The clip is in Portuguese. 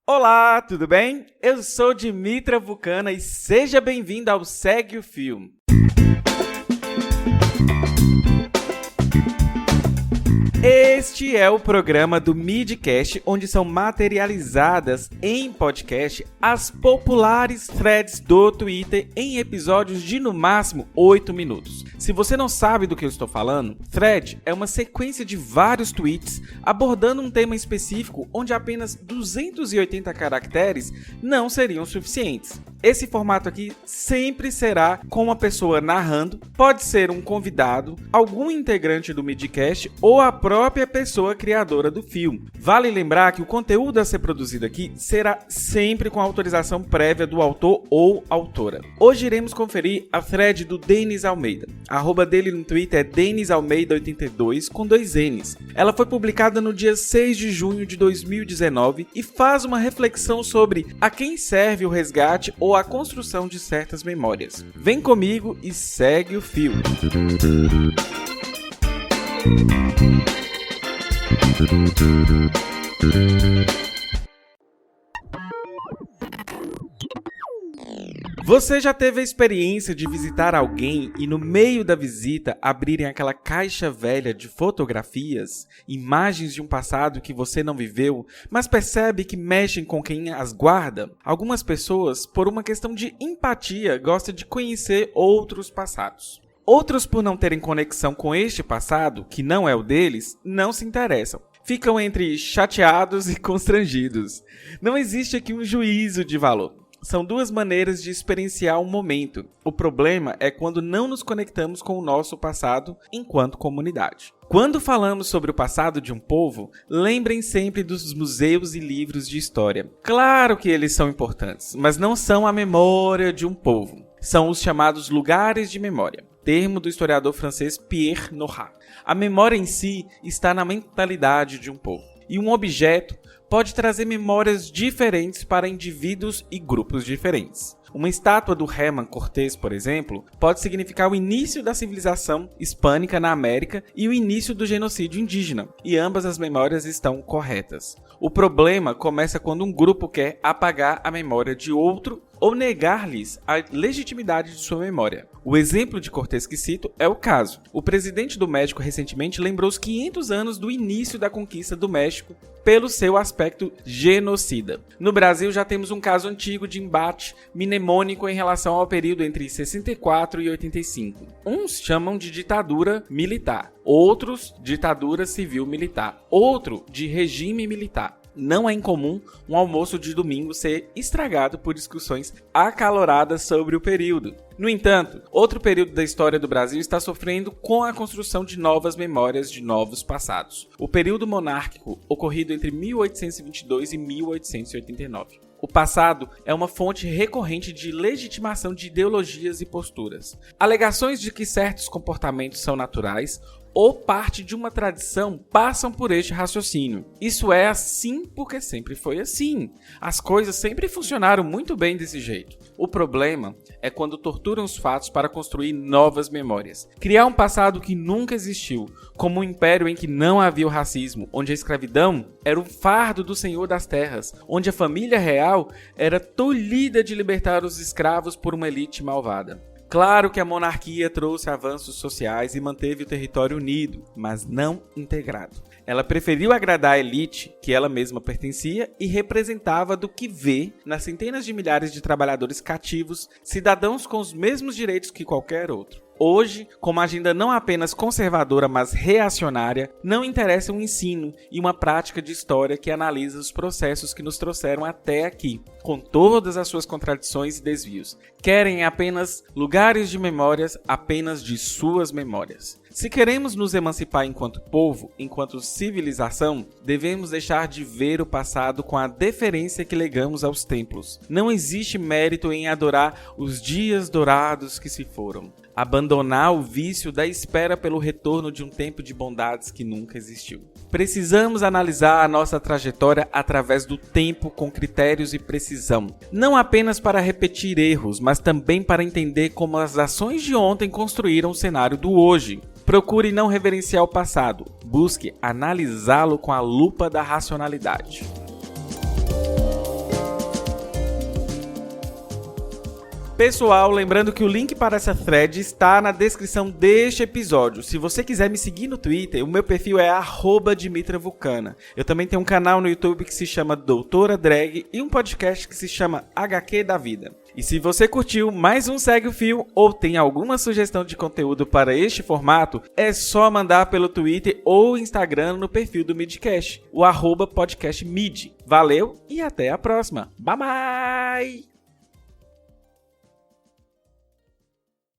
Olá, tudo bem? Eu sou Dimitra Vucana e seja bem-vindo ao Segue o Filme. Este é o programa do Midcast, onde são materializadas em podcast as populares threads do Twitter em episódios de no máximo 8 minutos. Se você não sabe do que eu estou falando, thread é uma sequência de vários tweets abordando um tema específico onde apenas 280 caracteres não seriam suficientes. Esse formato aqui sempre será com uma pessoa narrando, pode ser um convidado, algum integrante do Midcast ou a própria pessoa criadora do filme. Vale lembrar que o conteúdo a ser produzido aqui será sempre com autorização prévia do autor ou autora. Hoje iremos conferir a thread do Denis Almeida. A arroba dele no Twitter é denisalmeida82 com 2 N's. Ela foi publicada no dia 6 de junho de 2019 e faz uma reflexão sobre a quem serve o resgate ou a construção de certas memórias. Vem comigo e segue o filme. Você já teve a experiência de visitar alguém e no meio da visita abrirem aquela caixa velha de fotografias, imagens de um passado que você não viveu, mas percebe que mexem com quem as guarda? Algumas pessoas, por uma questão de empatia, gostam de conhecer outros passados. Outros, por não terem conexão com este passado, que não é o deles, não se interessam. Ficam entre chateados e constrangidos. Não existe aqui um juízo de valor. São 2 maneiras de experienciar um momento. O problema é quando não nos conectamos com o nosso passado enquanto comunidade. Quando falamos sobre o passado de um povo, lembrem sempre dos museus e livros de história. Claro que eles são importantes, mas não são a memória de um povo. São os chamados lugares de memória, termo do historiador francês Pierre Nora. A memória em si está na mentalidade de um povo. E um objeto pode trazer memórias diferentes para indivíduos e grupos diferentes. Uma estátua do Herman Cortés, por exemplo, pode significar o início da civilização hispânica na América e o início do genocídio indígena, e ambas as memórias estão corretas. O problema começa quando um grupo quer apagar a memória de outro ou negar-lhes a legitimidade de sua memória. O exemplo de Cortés que cito é o caso. O presidente do México recentemente lembrou os 500 anos do início da conquista do México pelo seu aspecto genocida. No Brasil já temos um caso antigo de embate mnemônico em relação ao período entre 64 e 85. Uns chamam de ditadura militar, outros ditadura civil-militar, outro de regime militar. Não é incomum um almoço de domingo ser estragado por discussões acaloradas sobre o período. No entanto, outro período da história do Brasil está sofrendo com a construção de novas memórias de novos passados. O período monárquico, ocorrido entre 1822 e 1889. O passado é uma fonte recorrente de legitimação de ideologias e posturas. Alegações de que certos comportamentos são naturais ou parte de uma tradição passam por este raciocínio. Isso é assim porque sempre foi assim. As coisas sempre funcionaram muito bem desse jeito. O problema é quando torturam os fatos para construir novas memórias. Criar um passado que nunca existiu, como um império em que não havia o racismo, onde a escravidão era o fardo do senhor das terras, onde a família real era tolhida de libertar os escravos por uma elite malvada. Claro que a monarquia trouxe avanços sociais e manteve o território unido, mas não integrado. Ela preferiu agradar a elite que ela mesma pertencia e representava do que vê nas centenas de milhares de trabalhadores cativos, cidadãos com os mesmos direitos que qualquer outro. Hoje, com uma agenda não apenas conservadora, mas reacionária, não interessa um ensino e uma prática de história que analisa os processos que nos trouxeram até aqui, com todas as suas contradições e desvios. Querem apenas lugares de memórias, apenas de suas memórias. Se queremos nos emancipar enquanto povo, enquanto civilização, devemos deixar de ver o passado com a deferência que legamos aos templos. Não existe mérito em adorar os dias dourados que se foram. Abandonar o vício da espera pelo retorno de um tempo de bondades que nunca existiu. Precisamos analisar a nossa trajetória através do tempo com critérios e precisão. Não apenas para repetir erros, mas também para entender como as ações de ontem construíram o cenário do hoje. Procure não reverenciar o passado, busque analisá-lo com a lupa da racionalidade. Pessoal, lembrando que o link para essa thread está na descrição deste episódio. Se você quiser me seguir no Twitter, o meu perfil é @DimitraVulcana. Eu também tenho um canal no YouTube que se chama Doutora Drag e um podcast que se chama HQ da Vida. E se você curtiu mais um Segue o Fio ou tem alguma sugestão de conteúdo para este formato, é só mandar pelo Twitter ou Instagram no perfil do Midcast, o @podcastmid. Valeu e até a próxima. Bye bye!